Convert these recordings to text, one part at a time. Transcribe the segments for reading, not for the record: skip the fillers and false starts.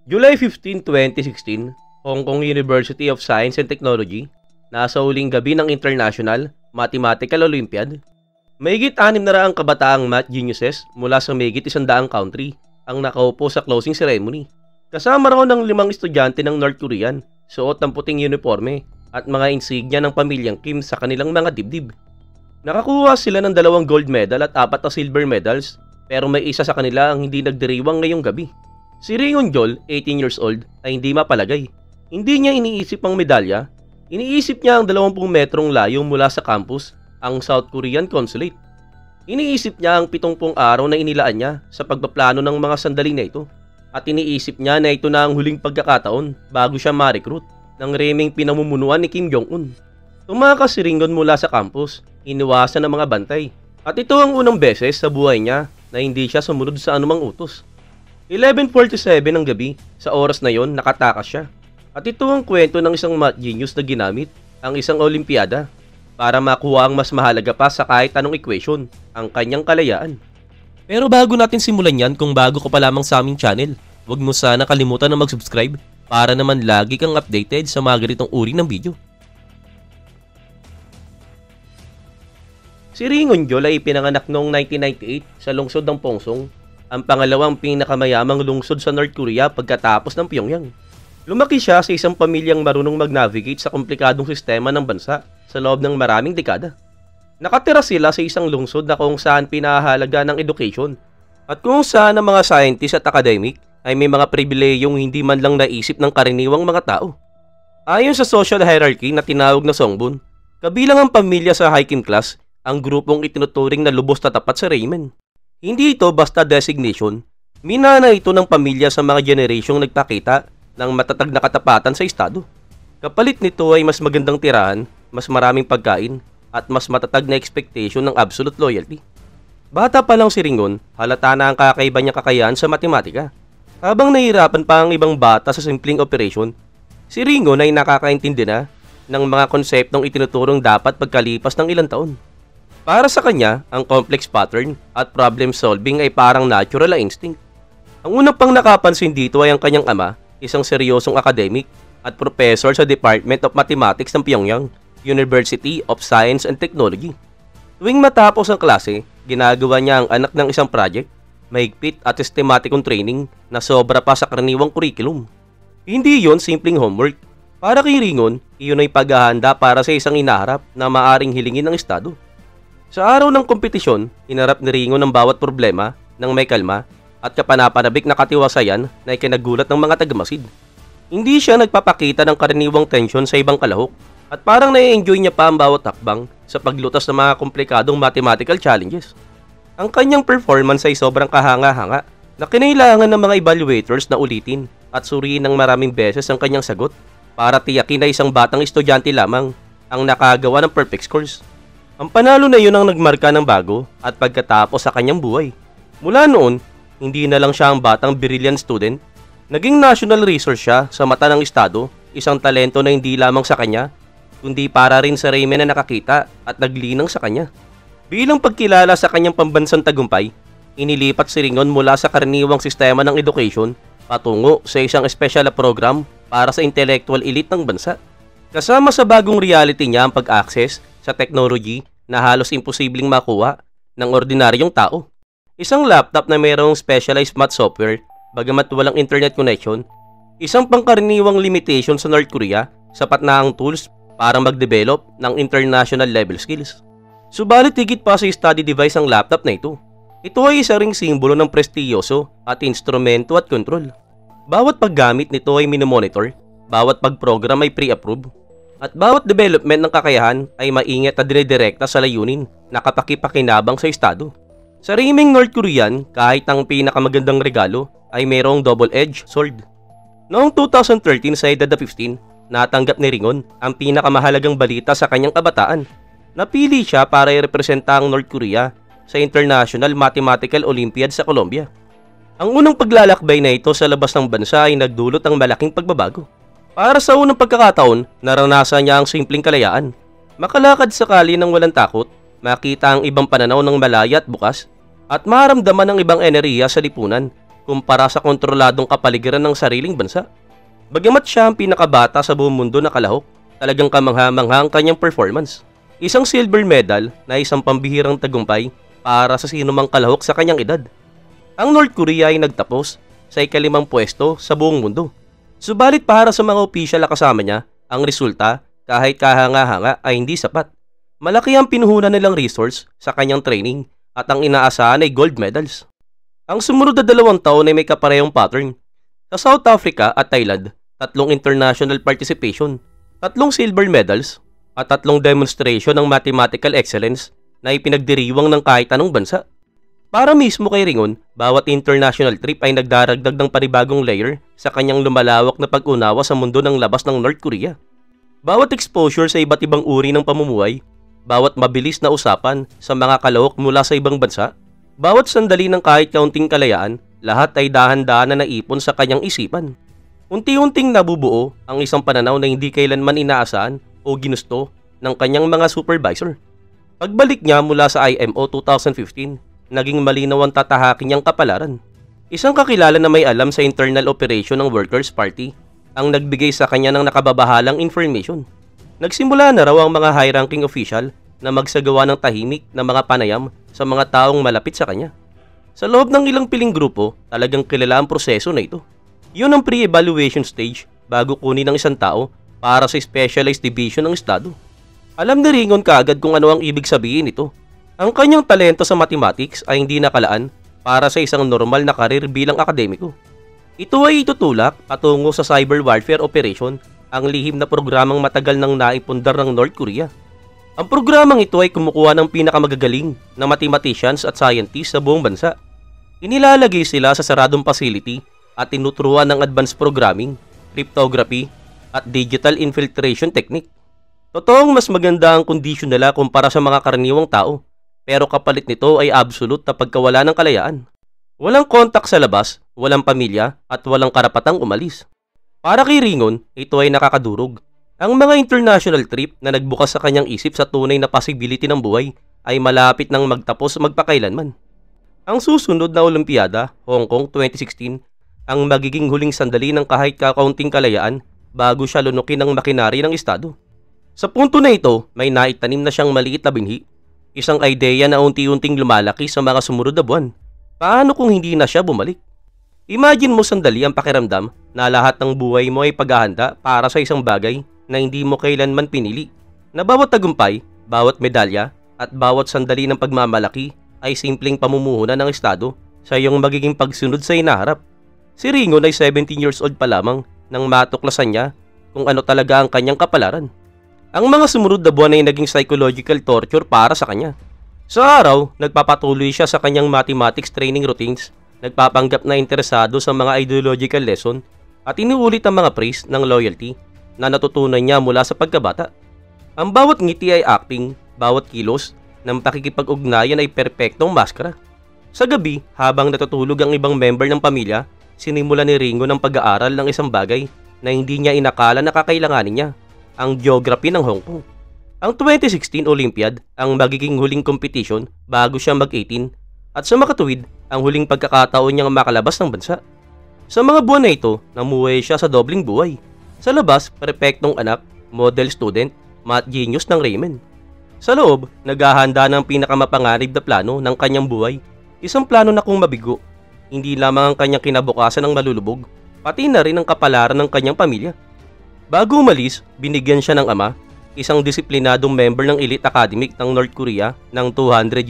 July 15, 2016, Hong Kong University of Science and Technology, nasa huling gabi ng International Mathematical Olympiad. Mahigit 600 kabataang math geniuses mula sa mahigit 100 country ang nakaupo sa closing ceremony. Kasama raw ng 5 estudyante ng North Korean, suot ang puting uniforme at mga insignia ng pamilyang Kim sa kanilang mga dibdib. Nakakuha sila ng 2 gold medal at 4 na silver medals, pero may isa sa kanila ang hindi nagdiriwang ngayong gabi. Si Ring Unjol, 18 years old, ay hindi mapalagay. Hindi niya iniisip ang medalya, iniisip niya ang 20 metrong layo mula sa campus, ang South Korean Consulate. Iniisip niya ang 70 araw na inilaan niya sa pagpaplano ng mga sandali na ito. At iniisip niya na ito na ang huling pagkakataon bago siya ma-recruit ng remeng pinamumunuan ni Kim Jong-un. Tumakas si Ringon mula sa campus, iniwasan ng mga bantay. At ito ang unang beses sa buhay niya na hindi siya sumunod sa anumang utos. 11:47 ng gabi, sa oras na yon nakatakas siya. At ito ang kwento ng isang math genius na ginamit ang isang olimpiada para makuha ang mas mahalaga pa sa kahit anong equation, ang kanyang kalayaan. Pero bago natin simulan yan, kung bago ka pa lamang sa aming channel, huwag mo sana kalimutan na mag-subscribe para naman lagi kang updated sa mga ganitong uri ng video. Si Ring Unjol ay pinanganak noong 1998 sa lungsod ng Pongsong, ang pangalawang pinakamayamang lungsod sa North Korea pagkatapos ng Pyongyang. Lumaki siya sa isang pamilyang marunong mag-navigate sa komplikadong sistema ng bansa sa loob ng maraming dekada. Nakatira sila sa isang lungsod na kung saan pinahalaga ng education at kung saan ang mga scientist at academic ay may mga pribilehiyong hindi man lang naisip ng karaniwang mga tao. Ayon sa social hierarchy na tinawag na Songbun, kabilang ang pamilya sa High-Kim class ang grupong itinuturing na lubos na tapat sa Ramen. Hindi ito basta designation, minana ito ng pamilya sa mga generasyong nagpakita ng matatag na katapatan sa estado. Kapalit nito ay mas magandang tirahan, mas maraming pagkain, at mas matatag na expectation ng absolute loyalty. Bata pa lang si Ringon, halata na ang kakaiba niyang kakayahan sa matematika. Habang nahihirapan pa ang ibang bata sa simpleng operation, si Ringon ay nakakaintindi na ng mga konseptong itinuturong dapat pagkalipas ng ilang taon. Para sa kanya, ang complex pattern at problem solving ay parang natural na instinct. Ang unang pang nakapansin dito ay ang kanyang ama, isang seryosong academic at professor sa Department of Mathematics ng Pyongyang University of Science and Technology. Tuwing matapos ang klase, ginagawa niya ang anak ng isang project, mahigpit at systematikong training na sobra pa sa karaniwang curriculum. Hindi yon simpleng homework. Para kay Ringon, iyon ay paghahanda para sa isang inaharap na maaring hilingin ng estado. Sa araw ng kompetisyon, inarap ni Ringon ang bawat problema ng may kalma at kapanapanabik na katiwasayan na ikinagulat ng mga tagamasid. Hindi siya nagpapakita ng karaniwang tensyon sa ibang kalahok at parang nai-enjoy niya pa ang bawat hakbang sa paglutas ng mga komplikadong mathematical challenges. Ang kanyang performance ay sobrang kahanga-hanga na kinailangan ng mga evaluators na ulitin at suriin ng maraming beses ang kanyang sagot para tiyakin na isang batang estudyante lamang ang nakagawa ng perfect scores. Ang panalo na yun ang nagmarka ng bago at pagkatapos sa kanyang buhay. Mula noon, hindi na lang siya ang batang brilliant student. Naging national resource siya sa mata ng estado, isang talento na hindi lamang sa kanya, kundi para rin sa Ramen na nakakita at naglinang sa kanya. Bilang pagkilala sa kanyang pambansang tagumpay, inilipat si Ringon mula sa karaniwang sistema ng education patungo sa isang special program para sa intellectual elite ng bansa. Kasama sa bagong reality niya ang pag-access sa technology na halos imposibleng makuha ng ordinaryong tao. Isang laptop na mayroong specialized math software, bagamat walang internet connection, isang pangkaraniwang limitation sa North Korea, sapat na ang tools para mag-develop ng international level skills. Subalit higit pa sa study device ang laptop na ito. Ito ay isa ring simbolo ng prestiyoso at instrumento at control. Bawat paggamit nito ay minomonitor, bawat pag-program ay pre-approve, at bawat development ng kakayahan ay maingat at dinidirekta sa layunin na kapakipakinabang sa estado. Sa Raming North Korean, kahit ang pinakamagandang regalo ay mayroong double-edged sword. Noong 2013 sa edad na 15, natanggap ni Ringon ang pinakamahalagang balita sa kanyang kabataan. Napili siya para i-representa ang North Korea sa International Mathematical Olympiad sa Colombia. Ang unang paglalakbay na ito sa labas ng bansa ay nagdulot ng malaking pagbabago. Para sa unang pagkakataon, naranasan niya ang simpleng kalayaan. Makalakad sakali ng walang takot, makita ang ibang pananaw ng malaya at bukas, at maramdaman ang ibang enerhiya sa lipunan kumpara sa kontroladong kapaligiran ng sariling bansa. Bagamat siya ang pinakabata sa buong mundo na kalahok, talagang kamangha-mangha ang kanyang performance. Isang silver medal na isang pambihirang tagumpay para sa sinumang kalahok sa kanyang edad. Ang North Korea ay nagtapos sa ika-5 pwesto sa buong mundo. Subalit para sa mga opisyal na kasama niya, ang resulta kahit kahanga-hanga ay hindi sapat. Malaki ang pinuhunan nilang resource sa kanyang training at ang inaasahan ay gold medals. Ang sumunod na 2 taon ay may kaparehong pattern. Sa South Africa at Thailand, 3 international participation, 3 silver medals, at 3 demonstration ng mathematical excellence na ipinagdiriwang ng kahit anong bansa. Para mismo kay Ringon, bawat international trip ay nagdaragdag ng panibagong layer sa kanyang lumalawak na pag-unawa sa mundo ng labas ng North Korea. Bawat exposure sa iba't ibang uri ng pamumuhay, bawat mabilis na usapan sa mga kalahok mula sa ibang bansa, bawat sandali ng kahit kaunting kalayaan, lahat ay dahan-dahan na naipon sa kanyang isipan. Unti-unting nabubuo ang isang pananaw na hindi kailanman inaasahan o ginusto ng kanyang mga supervisor. Pagbalik niya mula sa IMO 2015, naging malinaw ang tatahakin niyang kapalaran. Isang kakilala na may alam sa internal operation ng Workers' Party ang nagbigay sa kanya ng nakababahalang information. Nagsimula na raw ang mga high-ranking official na magsagawa ng tahimik na mga panayam sa mga taong malapit sa kanya. Sa loob ng ilang piling grupo, talagang kilala ang proseso na ito. Yun ang pre-evaluation stage bago kunin ng isang tao para sa specialized division ng estado. Alam ni Ringon kaagad kung ano ang ibig sabihin nito. Ang kanyang talento sa mathematics ay hindi nakalaan para sa isang normal na karir bilang akademiko. Ito ay itutulak patungo sa cyber warfare operation, ang lihim na programang matagal nang naipundar ng North Korea. Ang programang ito ay kumukuha ng pinakamagagaling na mathematicians at scientists sa buong bansa. Inilalagay sila sa saradong facility at tinuturuan ng advanced programming, cryptography, at digital infiltration technique. Totoong mas maganda ang kondisyon nila kumpara sa mga karaniwang tao, pero kapalit nito ay absolute na pagkawala ng kalayaan. Walang kontak sa labas, walang pamilya, at walang karapatang umalis. Para kay Ringon, ito ay nakakadurog. Ang mga international trip na nagbukas sa kanyang isip sa tunay na possibility ng buhay ay malapit nang magtapos magpakailanman. Ang susunod na Olimpiada, Hong Kong 2016, ang magiging huling sandali ng kahit kakaunting kalayaan bago siya lunukin ng makinarya ng estado. Sa punto na ito, may naitanim na siyang maliit na binhi. Isang ideya na unti-unting lumalaki sa mga sumunod na buwan. Paano kung hindi na siya bumalik? Imagine mo sandali ang pakiramdam na lahat ng buhay mo ay paghahanda para sa isang bagay na hindi mo kailanman pinili. Na bawat tagumpay, bawat medalya, at bawat sandali ng pagmamalaki ay simpleng pamumuhunan ng estado sa iyong magiging pagsunod sa hinaharap. Si Ringon ay 17 years old pa lamang nang matuklasan niya kung ano talaga ang kanyang kapalaran. Ang mga sumunod na buwan ay naging psychological torture para sa kanya. Sa araw, nagpapatuloy siya sa kanyang mathematics training routines, nagpapanggap na interesado sa mga ideological lesson at inuulit ang mga praise ng loyalty na natutunan niya mula sa pagkabata. Ang bawat ngiti ay acting, bawat kilos ng pakikipag-ugnayan ay perpektong maskara. Sa gabi, habang natutulog ang ibang member ng pamilya, sinimula ni Ringo ng pag-aaral ng isang bagay na hindi niya inakala na kakailanganin niya, ang geography ng Hong Kong. Ang 2016 Olympiad ang magiging huling competition bago siya mag-18 at sa makatuwid ang huling pagkakataon niyang makalabas ng bansa. Sa mga buwan na ito, namuhay siya sa dobling buhay. Sa labas, perpektong anak, model student, math genius ng Raymond. Sa loob, naghahanda ng pinakamapanganib na plano ng kanyang buhay. Isang plano na kung mabigo, hindi lamang ang kanyang kinabukasan ng malulubog, pati na rin ang kapalaran ng kanyang pamilya. Bago umalis, binigyan siya ng ama, isang disiplinadong member ng elite academic ng North Korea ng $200.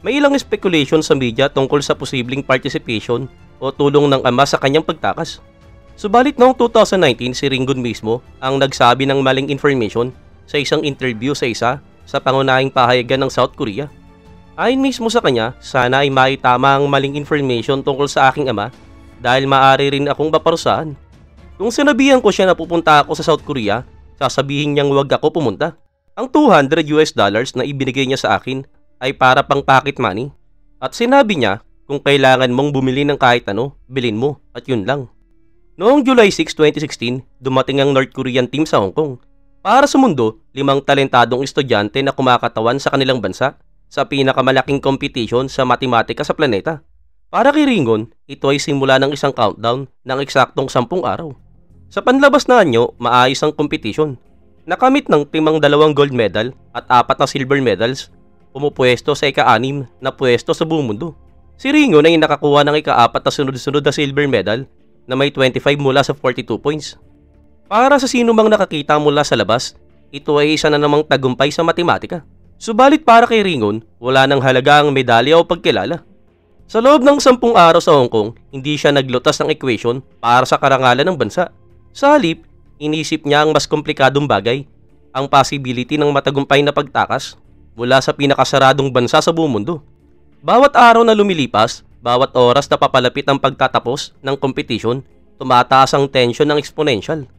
May ilang speculation sa media tungkol sa posibleng participation o tulong ng ama sa kanyang pagtakas. Subalit noong 2019, si Ringon mismo ang nagsabi ng maling information sa isang interview sa pangunahing pahayagan ng South Korea. Ayon mismo sa kanya, sana ay maitama ang maling information tungkol sa aking ama dahil maaari rin akong maparusahan. Kung sinabihan ko siya na pupunta ako sa South Korea, sasabihin niyang huwag ako pumunta. Ang $200 na ibinigay niya sa akin ay para pang pocket money. At sinabi niya, kung kailangan mong bumili ng kahit ano, bilhin mo at yun lang. Noong July 6, 2016, dumating ang North Korean team sa Hong Kong. Para sa mundo, 5 talentadong estudyante na kumakatawan sa kanilang bansa sa pinakamalaking competition sa matematika sa planeta. Para kay Ringon, ito ay simula ng isang countdown ng eksaktong 10 araw. Sa panlabas na anyo, maayos ang kompetisyon. Nakamit ng timang 2 gold medal at 4 na silver medals, pumupwesto sa ika-6 na pwesto sa buong mundo. Si Ringon ay nakakuha ng ika-4 na sunod-sunod na silver medal na may 25 mula sa 42 points. Para sa sino mang nakakita mula sa labas, ito ay isa na namang tagumpay sa matematika. Subalit para kay Ringon, wala nang halaga ang medalya o pagkilala. Sa loob ng 10 araw sa Hong Kong, hindi siya naglutas ng equation para sa karangalan ng bansa. Sa halip, inisip niya ang mas komplikadong bagay, ang possibility ng matagumpay na pagtakas mula sa pinakasaradong bansa sa buong mundo. Bawat araw na lumilipas, bawat oras na papalapit ang pagtatapos ng competition, tumataas ang tension ng exponential.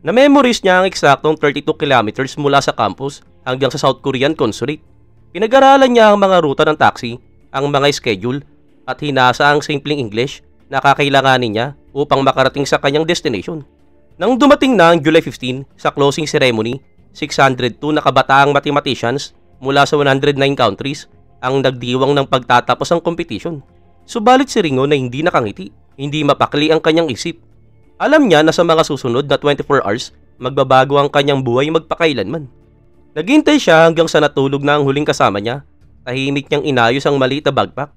Na-memorize niya ang eksaktong 32 kilometers mula sa campus hanggang sa South Korean consulate. Pinag-aralan niya ang mga ruta ng taxi, ang mga schedule, at hinasa ang simpleng English na kakailanganin niya upang makarating sa kanyang destination. Nang dumating na ang July 15 sa closing ceremony, 602 na kabataang mathematicians mula sa 109 countries ang nagdiwang ng pagtatapos ng competition. Subalit si Ringon na hindi nakangiti, hindi mapakli ang kanyang isip. Alam niya na sa mga susunod na 24 hours, magbabago ang kanyang buhay magpakailanman. Naghintay siya hanggang sa natulog na ang huling kasama niya. Tahimik niyang inayos ang maliit na backpack.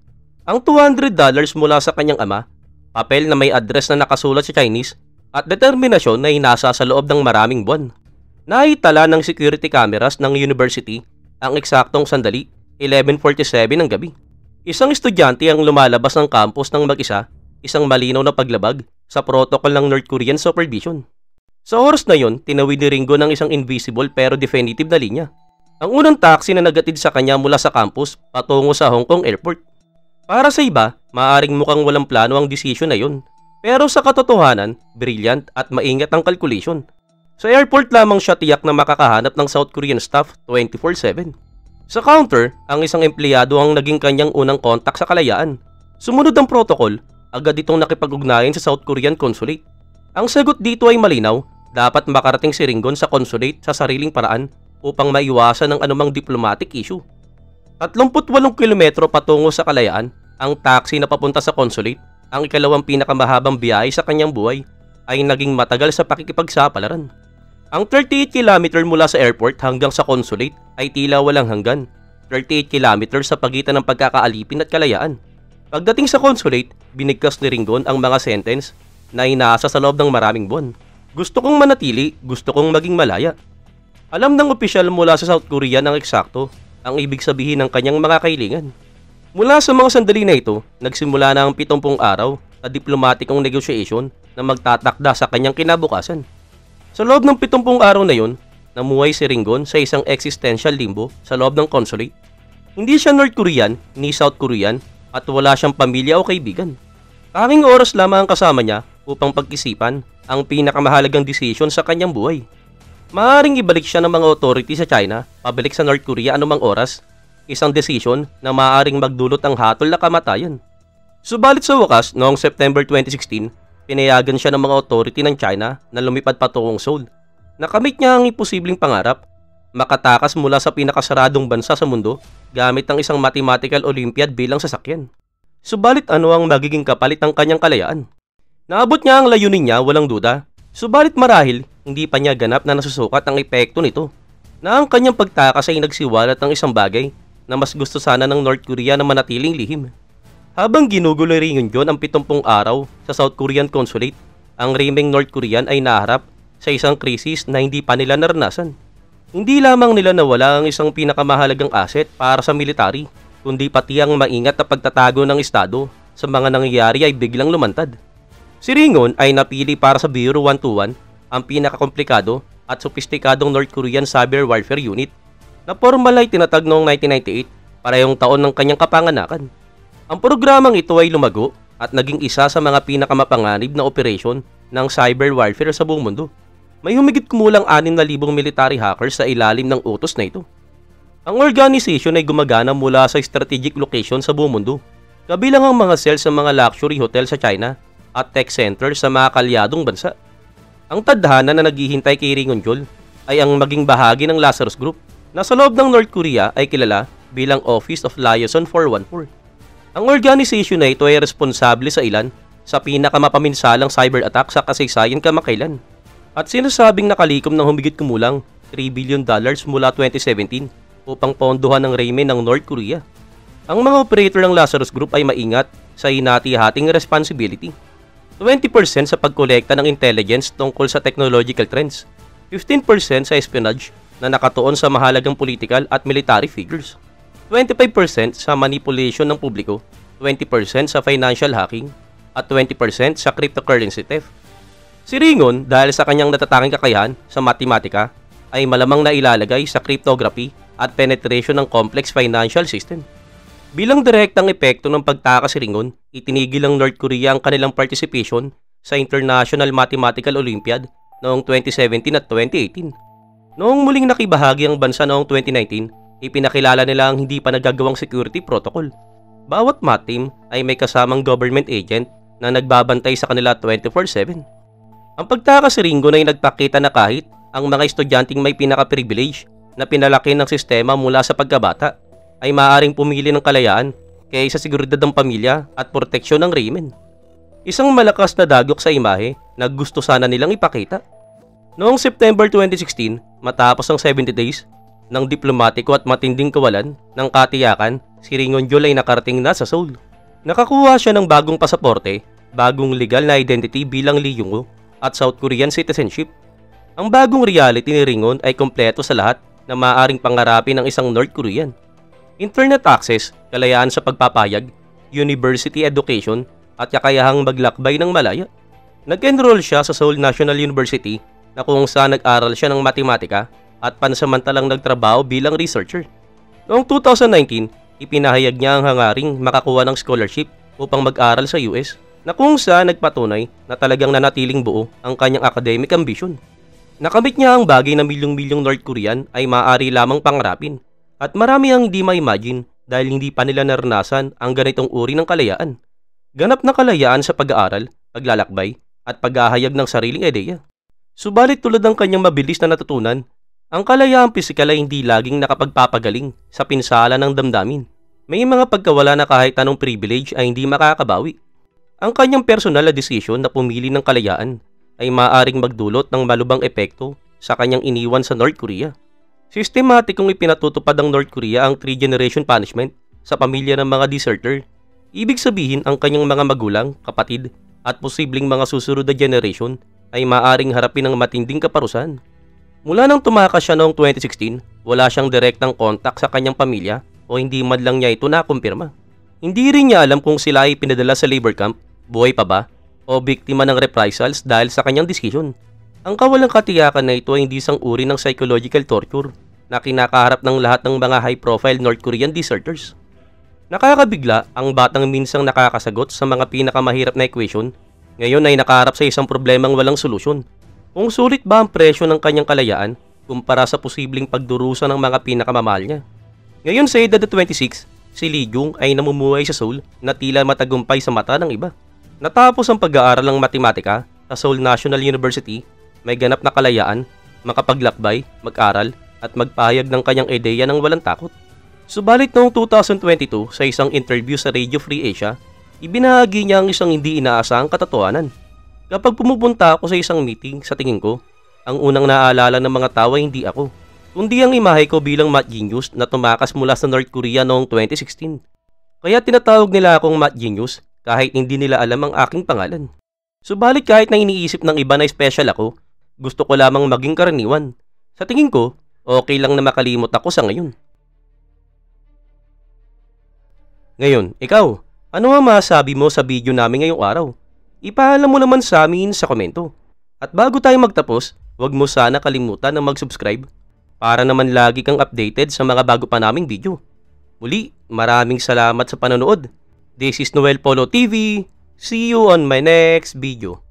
Ang $200 mula sa kanyang ama, papel na may address na nakasulat sa Chinese, at determinasyon na hinasa sa loob ng maraming buwan. Naitala ng security cameras ng university ang eksaktong sandali, 11:47 ng gabi. Isang estudyante ang lumalabas ng campus ng mag-isa, isang malinaw na paglabag sa protocol ng North Korean supervision. Sa oras na yon, tinawid ni Ringo ng isang invisible pero definitive na linya. Ang unang taxi na nagatid sa kanya mula sa campus patungo sa Hong Kong Airport. Para sa iba, maaaring mukhang walang plano ang desisyon na yun. Pero sa katotohanan, brilliant at maingat ang calculation. Sa airport lamang siya tiyak na makakahanap ng South Korean staff 24/7. Sa counter, ang isang empleyado ang naging kanyang unang kontak sa kalayaan. Sumunod ang protocol, agad itong nakipag-ugnayan sa South Korean consulate. Ang sagot dito ay malinaw, dapat makarating si Ringon sa consulate sa sariling paraan upang maiwasan ang anumang diplomatic issue. 38 kilometro patungo sa kalayaan, ang taxi na papunta sa consulate, ang ikalawang pinakamahabang biyahe sa kanyang buhay, ay naging matagal sa pakikipagsapalaran. Ang 38 kilometer mula sa airport hanggang sa consulate ay tila walang hanggan, 38 kilometer sa pagitan ng pagkakaalipin at kalayaan. Pagdating sa consulate, binigkas ni Ringon ang mga sentence na inaasa sa loob ng maraming buwan. Gusto kong manatili, gusto kong maging malaya. Alam ng opisyal mula sa South Korea ng eksakto ang ibig sabihin ng kanyang mga kailangan. Mula sa mga sandali na ito, nagsimula na ang 70 araw na diplomatikong negotiation na magtatakda sa kanyang kinabukasan. Sa loob ng 70 araw na yon, namuhay si Ringon sa isang existential limbo sa loob ng consulate. Hindi siya North Korean ni South Korean at wala siyang pamilya o kaibigan. Tanging oras lamang ang kasama niya upang pag-isipan ang pinakamahalagang desisyon sa kanyang buhay. Maaaring ibalik siya ng mga authority sa China, pabalik sa North Korea anumang oras, isang desisyon na maaaring magdulot ng hatol na kamatayan. Subalit sa wakas, noong September 2016, pinayagan siya ng mga authority ng China na lumipad patungong Seoul. Nakamit niya ang imposibleng pangarap, makatakas mula sa pinakasaradong bansa sa mundo gamit ang isang mathematical Olympiad bilang sasakyan. Subalit ano ang magiging kapalit ng kanyang kalayaan? Naabot niya ang layunin niya walang duda, subalit marahil hindi pa niya ganap na nasusukat ang epekto nito, na ang kanyang pagtakas ay nagsiwalat ng isang bagay na mas gusto sana ng North Korea na manatiling lihim. Habang ginugulo rin yun ang 70 araw sa South Korean consulate, ang rimeng North Korean ay naharap sa isang krisis na hindi pa nila naranasan. Hindi lamang nila nawala ang isang pinakamahalagang asset para sa military, kundi pati ang maingat na pagtatago ng estado sa mga nangyayari ay biglang lumantad. Si Ringon ay napili para sa Bureau 121, ang pinakakomplikado at sopistikadong North Korean Cyber Warfare Unit na formal ay tinatag noong 1998, parehong taon ng kanyang kapanganakan. Ang programang ito ay lumago at naging isa sa mga pinakamapanganib na operasyon ng cyber warfare sa buong mundo. May humigit kumulang 6,000 military hackers sa ilalim ng utos na ito. Ang organization ay gumagana mula sa strategic location sa buong mundo, kabilang ang mga cell sa mga luxury hotel sa China at tech center sa mga kalyadong bansa. Ang tadhana na naghihintay kay Ringon Jol ay ang maging bahagi ng Lazarus Group na sa loob ng North Korea ay kilala bilang Office of Liaison 414. Ang organisasyon na ito ay responsable sa ilan sa pinakamapaminsalang cyber attack sa kasaysayan kamakailan at sinasabing nakalikom ng humigit kumulang $3 billion mula 2017 upang pondohan ng reymen ng North Korea. Ang mga operator ng Lazarus Group ay maingat sa hinati-hating responsibility. 20% sa pagkolekta ng intelligence tungkol sa technological trends, 15% sa espionage na nakatuon sa mahalagang political at military figures, 25% sa manipulation ng publiko, 20% sa financial hacking, at 20% sa cryptocurrency theft. Si Ringon, dahil sa kanyang natatanging kakayahan sa matematika, ay malamang na ilalagay sa cryptography at penetration ng complex financial system. Bilang direktang epekto ng pagtakas si Ringon, itinigil ng North Korea ang kanilang participation sa International Mathematical Olympiad noong 2017 at 2018. Noong muling nakibahagi ang bansa noong 2019, ipinakilala nila ang hindi pa nagagawang security protocol. Bawat math team ay may kasamang government agent na nagbabantay sa kanila 24/7. Ang pagtakas si Ringon ay nagpakita na kahit ang mga estudyanteng may pinaka-privilege na pinalaki ng sistema mula sa pagkabata ay maaaring pumili ng kalayaan kaysa seguridad ng pamilya at proteksyon ng reymen. Isang malakas na dagok sa imahe na gusto sana nilang ipakita. Noong September 2016, matapos ang 70 days ng diplomatiko at matinding kawalan ng katiyakan, si Ringon Jul ay nakarating na sa Seoul. Nakakuha siya ng bagong pasaporte, bagong legal na identity bilang Lee Jung-woo at South Korean citizenship. Ang bagong reality ni Ringon ay kompleto sa lahat na maaaring pangarapin ng isang North Korean. Internet access, kalayaan sa pagpapayag, university education, at kakayahang maglakbay ng malaya. Nag-enroll siya sa Seoul National University na kung saan nag-aral siya ng matematika at pansamantalang nagtrabaho bilang researcher. Noong 2019, ipinahayag niya ang hangaring makakuha ng scholarship upang mag-aral sa US na kung saan nagpatunay na talagang nanatiling buo ang kanyang academic ambition. Nakamit niya ang bagay na milyong-milyong North Korean ay maaari lamang pangarapin. At marami ang hindi ma-imagine dahil hindi pa nila naranasan ang ganitong uri ng kalayaan. Ganap na kalayaan sa pag-aaral, paglalakbay, at paghahayag ng sariling ideya. Subalit tulad ng kanyang mabilis na natutunan, ang kalayaang pisikal ay hindi laging nakapagpapagaling sa pinsala ng damdamin. May mga pagkawala na kahit anong privilege ay hindi makakabawi. Ang kanyang personal na desisyon na pumili ng kalayaan ay maaaring magdulot ng malubhang epekto sa kanyang iniwan sa North Korea. Sistematikong ipinatutupad ng North Korea ang 3-generation punishment sa pamilya ng mga deserter. Ibig sabihin ang kanyang mga magulang, kapatid, at posibleng mga susunod na generation ay maaaring harapin ng matinding kaparusahan. Mula nang tumakas siya noong 2016, wala siyang direktang kontak sa kanyang pamilya o hindi man lang niya ito nakumpirma. Hindi rin niya alam kung sila ay pinadala sa labor camp, buhay pa ba, o biktima ng reprisals dahil sa kanyang desisyon. Ang kawalang katiyakan na ito ay hindi isang uri ng psychological torture na kinakaharap ng lahat ng mga high-profile North Korean deserters. Nakakabigla ang batang minsang nakakasagot sa mga pinakamahirap na equation, ngayon ay nakaharap sa isang problemang walang solusyon. Kung sulit ba ang presyo ng kanyang kalayaan kumpara sa posibleng pagdurusa ng mga pinakamamahal niya? Ngayon sa edad na 26, si Lee Jung ay namumuhay sa Seoul na tila matagumpay sa mata ng iba. Natapos ang pag-aaral ng matematika sa Seoul National University, may ganap na kalayaan, makapaglakbay, mag-aral, at magpahayag ng kanyang ideya ng walang takot. Subalit noong 2022 sa isang interview sa Radio Free Asia, ibinahagi niya ang isang hindi inaasahang katotohanan. Kapag pumupunta ako sa isang meeting, sa tingin ko, ang unang naaalala ng mga tao ay hindi ako, kundi ang imahe ko bilang math genius na tumakas mula sa North Korea noong 2016. Kaya tinatawag nila akong math genius kahit hindi nila alam ang aking pangalan. Subalit kahit na iniisip ng iba na special ako, gusto ko lamang maging karaniwan. Sa tingin ko, okay lang na makalimot ako sa ngayon. Ngayon, ikaw, ano ang masasabi mo sa video namin ngayong araw? Ipaalam mo naman sa amin sa komento. At bago tayo magtapos, huwag mo sana kalimutan na mag-subscribe para naman lagi kang updated sa mga bago pa naming video. Muli, maraming salamat sa panonood. This is Noel Polo TV. See you on my next video.